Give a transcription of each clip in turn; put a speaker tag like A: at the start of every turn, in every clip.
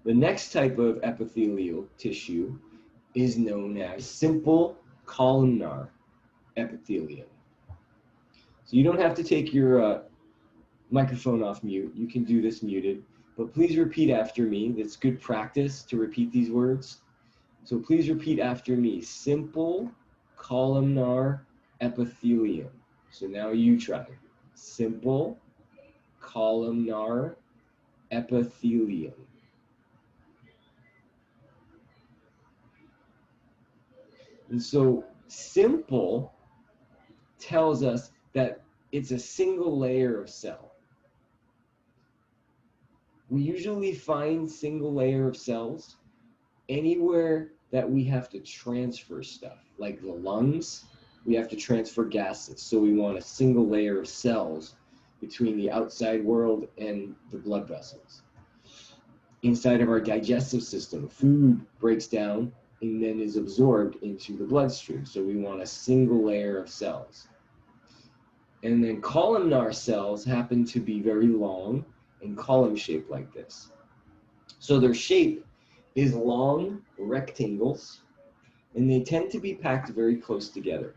A: The next type of epithelial tissue is known as simple columnar epithelium. So you don't have to take your microphone off mute. You can do this muted, but please repeat after me. It's good practice to repeat these words. So please repeat after me. Simple columnar epithelium. So now you try. Simple columnar epithelium. And so simple tells us that it's a single layer of cell. We usually find single layer of cells anywhere that we have to transfer stuff, like the lungs, we have to transfer gases. So we want a single layer of cells between the outside world and the blood vessels. Inside of our digestive system, food breaks down and then is absorbed into the bloodstream. So we want a single layer of cells. And then columnar cells happen to be very long and column-shaped like this. So their shape is long rectangles, and they tend to be packed very close together.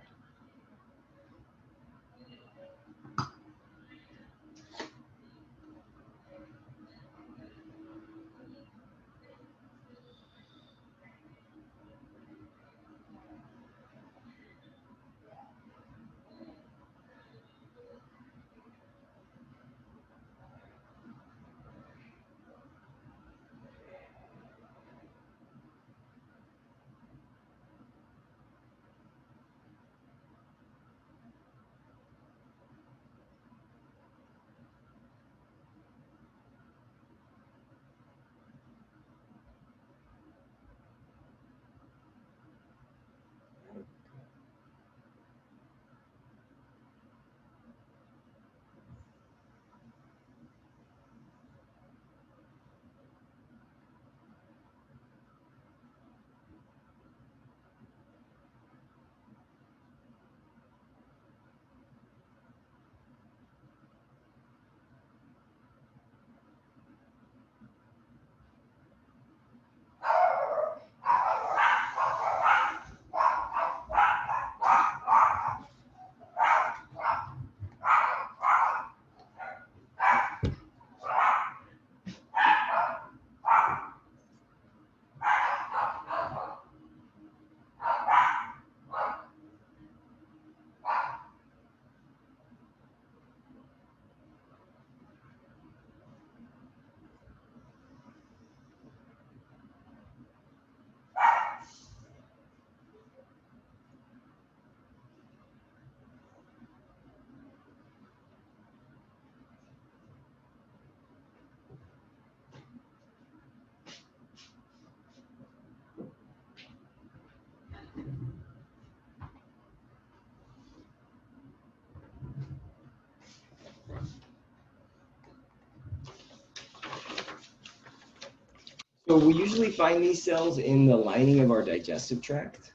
A: So we usually find these cells in the lining of our digestive tract.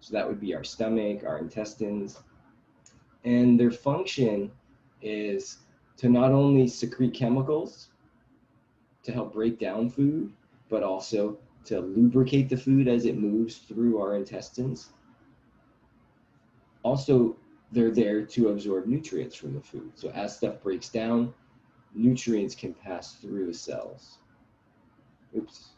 A: So that would be our stomach, our intestines. And their function is to not only secrete chemicals to help break down food, but also to lubricate the food as it moves through our intestines. Also, they're there to absorb nutrients from the food. So as stuff breaks down, nutrients can pass through the cells. Oops.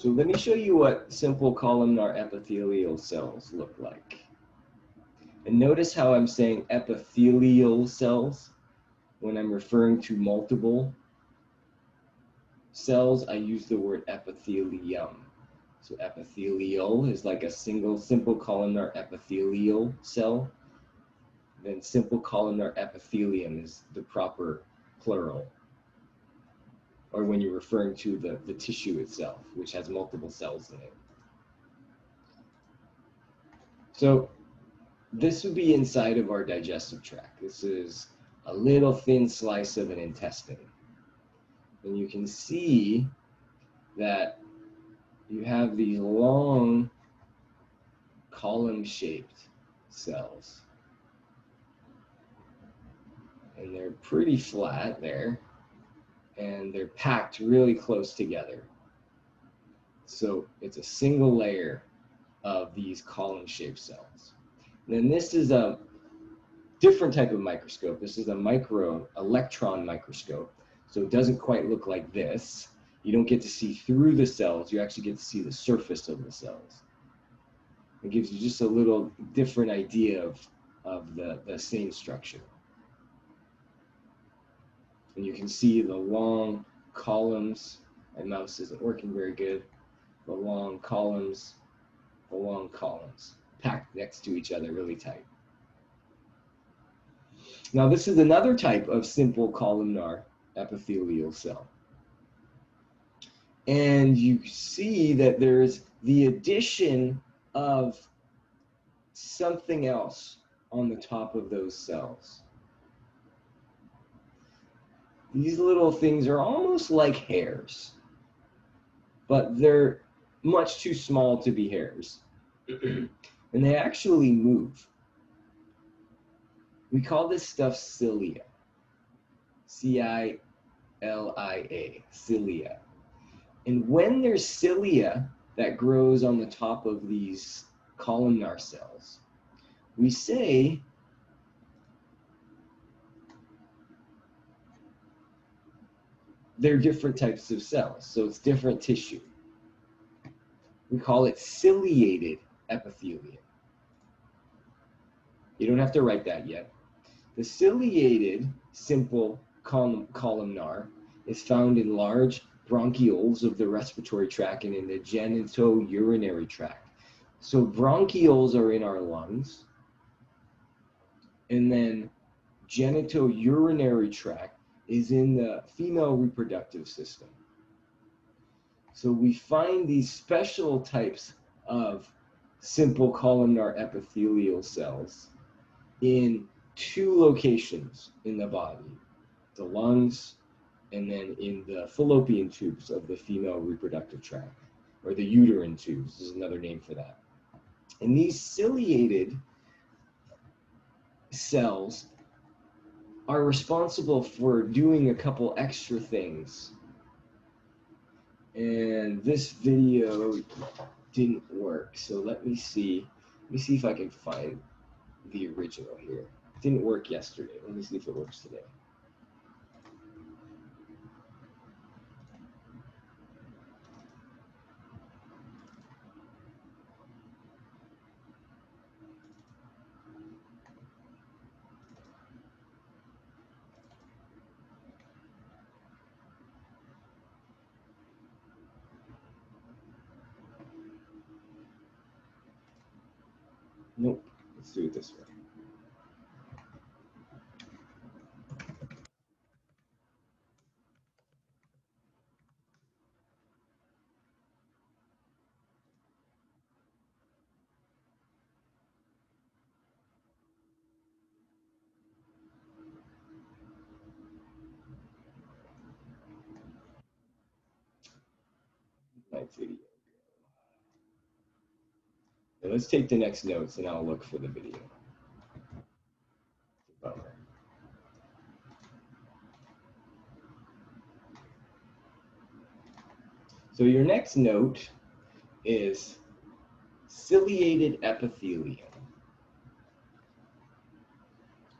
A: So let me show you what simple columnar epithelial cells look like. And notice how I'm saying epithelial cells when I'm referring to multiple cells. I use the word epithelium. So epithelial is like a single simple columnar epithelial cell. Then simple columnar epithelium is the proper plural, or when you're referring to the tissue itself, which has multiple cells in it. So this would be inside of our digestive tract. This is a little thin slice of an intestine. And you can see that you have these long column-shaped cells. And they're pretty flat there, and they're packed really close together. So it's a single layer of these column-shaped cells. And then this is a different type of microscope. This is a micro electron microscope. So it doesn't quite look like this. You don't get to see through the cells. You actually get to see the surface of the cells. It gives you just a little different idea of the same structure. And you can see the long columns. My mouse isn't working very good. The long columns, packed next to each other really tight. Now this is another type of simple columnar epithelial cell. And you see that there's the addition of something else on the top of those cells. These little things are almost like hairs, but they're much too small to be hairs. And they actually move. We call this stuff cilia. C-I-L-I-A, cilia. And when there's cilia that grows on the top of these columnar cells, we say they're different types of cells, so it's different tissue. We call it ciliated epithelium. You don't have to write that yet. The ciliated simple columnar is found in large bronchioles of the respiratory tract and in the genitourinary tract. So bronchioles are in our lungs, and then genitourinary tract is in the female reproductive system. So we find these special types of simple columnar epithelial cells in two locations in the body, the lungs, and then in the fallopian tubes of the female reproductive tract, or the uterine tubes is another name for that. And these ciliated cells are responsible for doing a couple extra things. And this video didn't work, so let me see if I can find the original here. It didn't work yesterday. Let me see if it works today. Nope. Let's do it this way. My video. Now let's take the next notes and I'll look for the video. Bummer. So your next note is ciliated epithelium.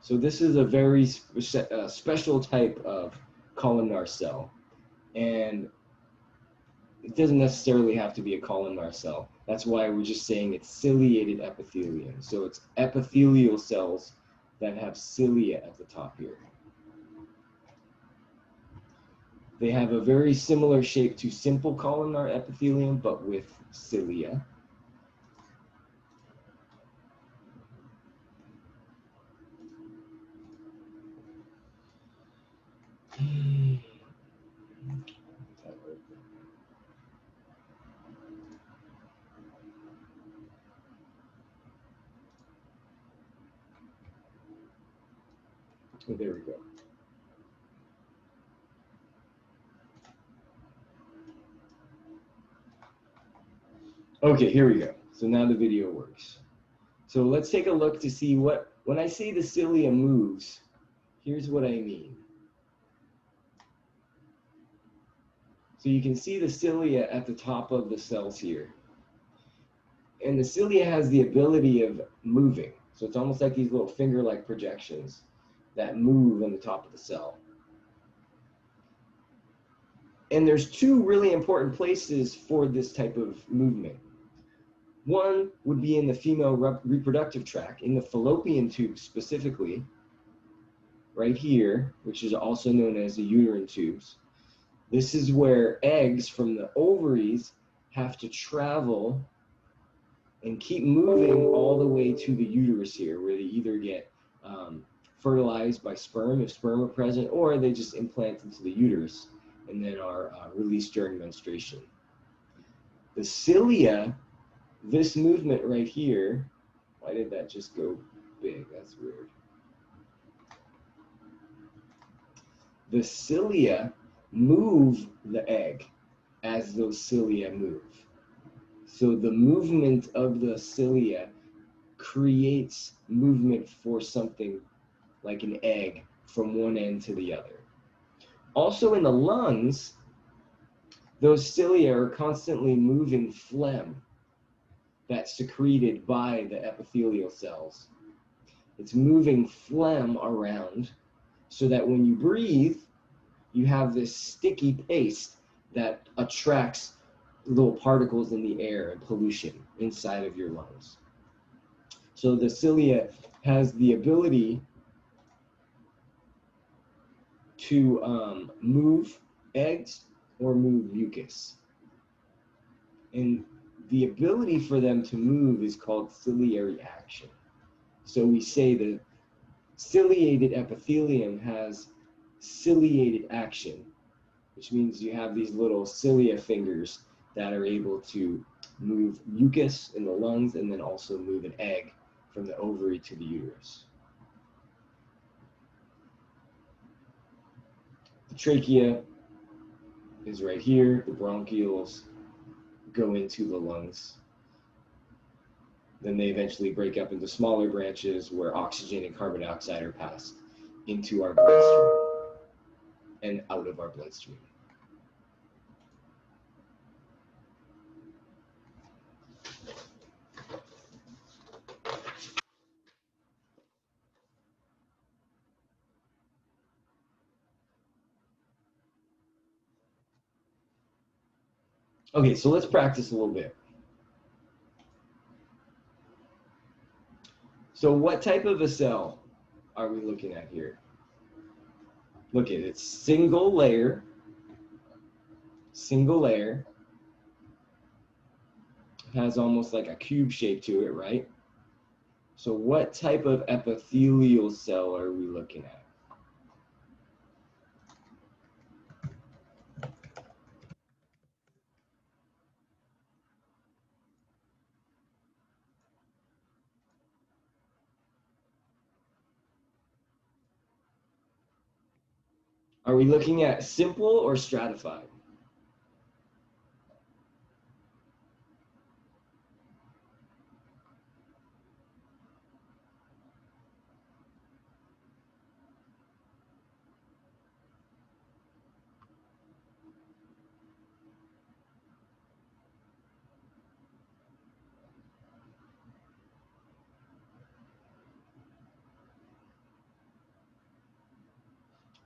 A: So this is a very special type of columnar cell, and it doesn't necessarily have to be a columnar cell. That's why we're just saying it's ciliated epithelium. So it's epithelial cells that have cilia at the top here. They have a very similar shape to simple columnar epithelium, but with cilia. Oh, there we go. Okay, here we go. So now the video works. So let's take a look to see what, when I say the cilia moves, here's what I mean. So you can see the cilia at the top of the cells here. And the cilia has the ability of moving. So it's almost like these little finger-like projections that move on the top of the cell. And there's two really important places for this type of movement. One would be in the female reproductive tract, in the fallopian tube specifically, right here, which is also known as the uterine tubes. This is where eggs from the ovaries have to travel and keep moving all the way to the uterus here, where they either get fertilized by sperm, if sperm are present, or they just implant into the uterus and then are released during menstruation. The cilia, this movement right here, why did that just go big? That's weird. The cilia move the egg as those cilia move. So the movement of the cilia creates movement for something like an egg from one end to the other. Also in the lungs, those cilia are constantly moving phlegm that's secreted by the epithelial cells. It's moving phlegm around so that when you breathe, you have this sticky paste that attracts little particles in the air and pollution inside of your lungs. So the cilia has the ability to move eggs or move mucus. And the ability for them to move is called ciliary action. So we say the ciliated epithelium has ciliated action, which means you have these little cilia fingers that are able to move mucus in the lungs and then also move an egg from the ovary to the uterus. The trachea is right here. The bronchioles go into the lungs. Then they eventually break up into smaller branches where oxygen and carbon dioxide are passed into our bloodstream and out of our bloodstream. Okay, so let's practice a little bit. So what type of a cell are we looking at here? Look at it, it's single layer, has almost like a cube shape to it, right? So what type of epithelial cell are we looking at? Are we looking at simple or stratified?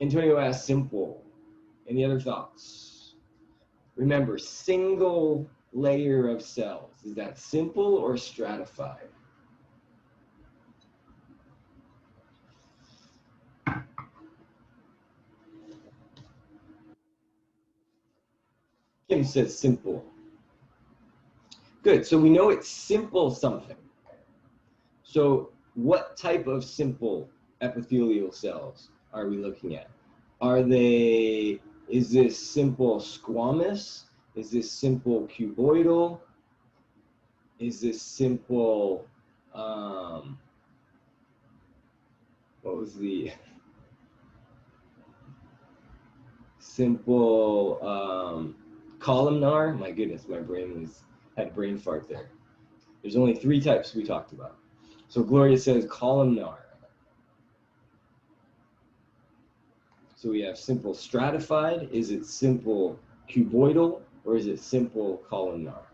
A: Antonio asked simple. Any other thoughts? Remember, single layer of cells. Is that simple or stratified? Kim says simple. Good, so we know it's simple something. So what type of simple epithelial cells are we looking at? Is this simple squamous? Is this simple cuboidal? Is this simple, what was the simple columnar? My goodness, my brain had a brain fart there. There's only 3 types we talked about. So Gloria says columnar. So we have simple stratified. Is it simple cuboidal or is it simple columnar?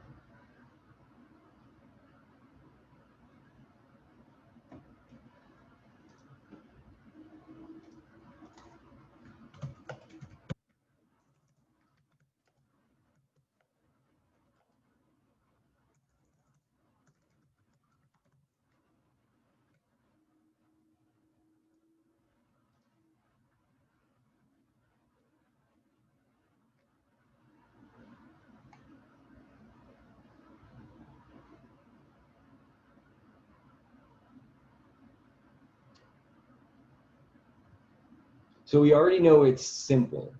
A: So we already know it's simple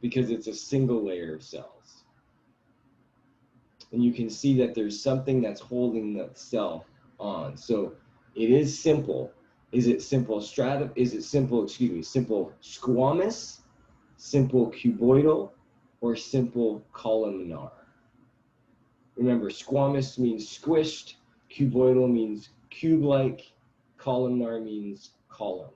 A: because it's a single layer of cells. And you can see that there's something that's holding the cell on. So it is simple. Is it simple simple squamous, simple cuboidal, or simple columnar? Remember, squamous means squished, cuboidal means cube-like, columnar means column.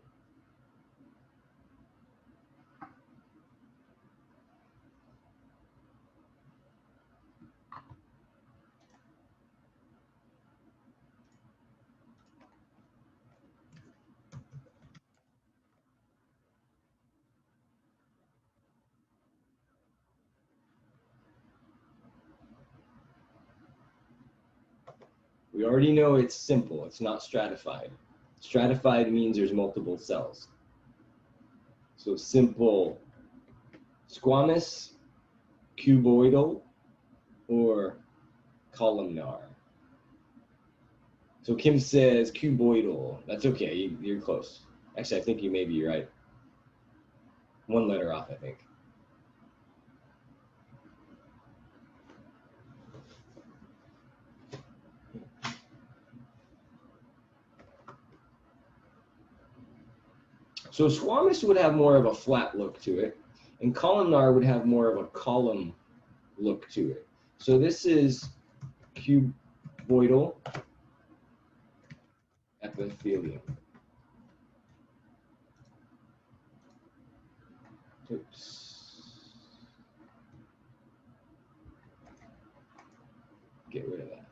A: We already know it's simple, it's not stratified. Stratified means there's multiple cells. So simple squamous, cuboidal, or columnar. So Kim says cuboidal. That's okay, you're close. Actually, I think you may be right. 1 letter off, I think. So squamous would have more of a flat look to it, and columnar would have more of a column look to it. So this is cuboidal epithelium. Oops. Get rid of that.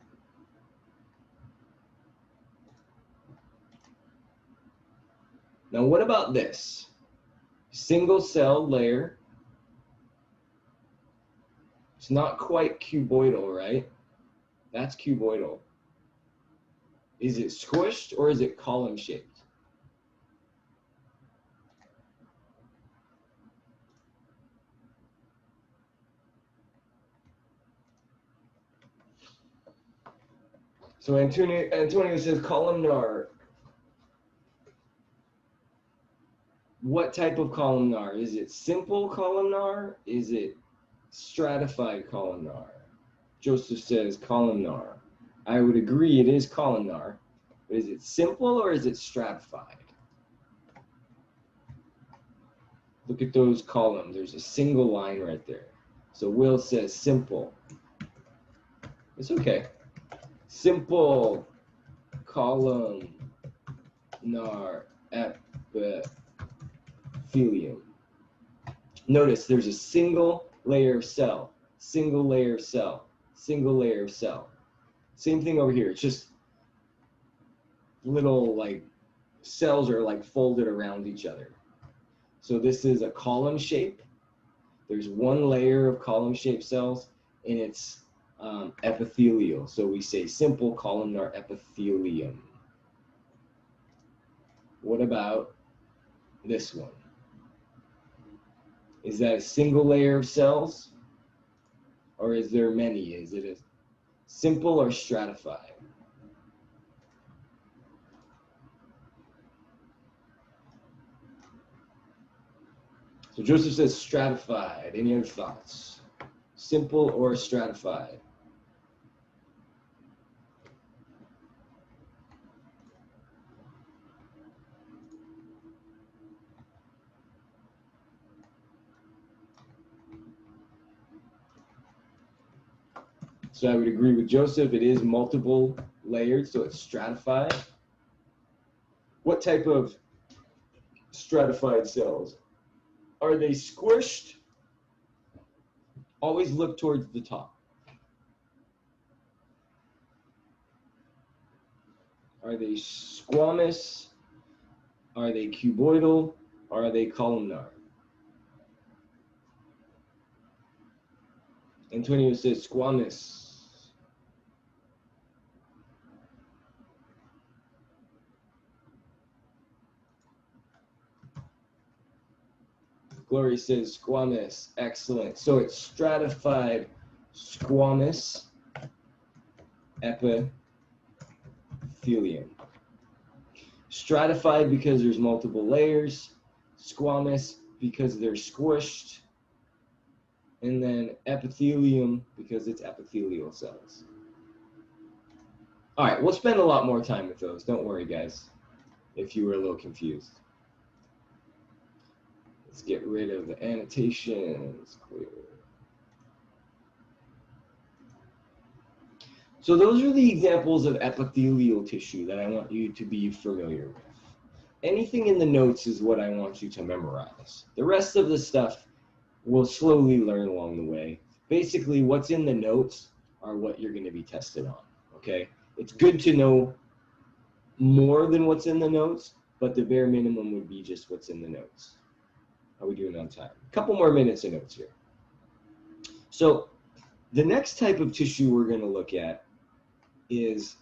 A: Now what about this? Single cell layer. It's not quite cuboidal, right? That's cuboidal. Is it squished or is it column shaped? So Antonio says columnar. What type of columnar? Is it simple columnar? Is it stratified columnar? Joseph says columnar. I would agree it is columnar, but is it simple or is it stratified? Look at those columns. There's a single line right there. So Will says simple. It's okay. Simple columnar epithelium. Notice there's a single layer of cell, single layer of cell, single layer of cell. Same thing over here. It's just little like cells are like folded around each other. So this is a column shape. There's 1 layer of column shaped cells and it's epithelial. So we say simple columnar epithelium. What about this one? Is that a single layer of cells? Or is there many? Is it a simple or stratified? So Joseph says stratified. Any other thoughts? Simple or stratified? So I would agree with Joseph. It is multiple layered, so it's stratified. What type of stratified cells? Are they squished? Always look towards the top. Are they squamous? Are they cuboidal? Or are they columnar? Antonio says squamous. Glory says squamous. Excellent. So it's stratified squamous epithelium. Stratified because there's multiple layers. Squamous because they're squished. And then epithelium because it's epithelial cells. All right, we'll spend a lot more time with those. Don't worry, guys, if you were a little confused. Let's get rid of the annotations. Clear. So those are the examples of epithelial tissue that I want you to be familiar with. Anything in the notes is what I want you to memorize. The rest of the stuff we'll slowly learn along the way. Basically, what's in the notes are what you're going to be tested on, okay? It's good to know more than what's in the notes, but the bare minimum would be just what's in the notes. How are we doing on time? A couple more minutes of notes here. So the next type of tissue we're going to look at is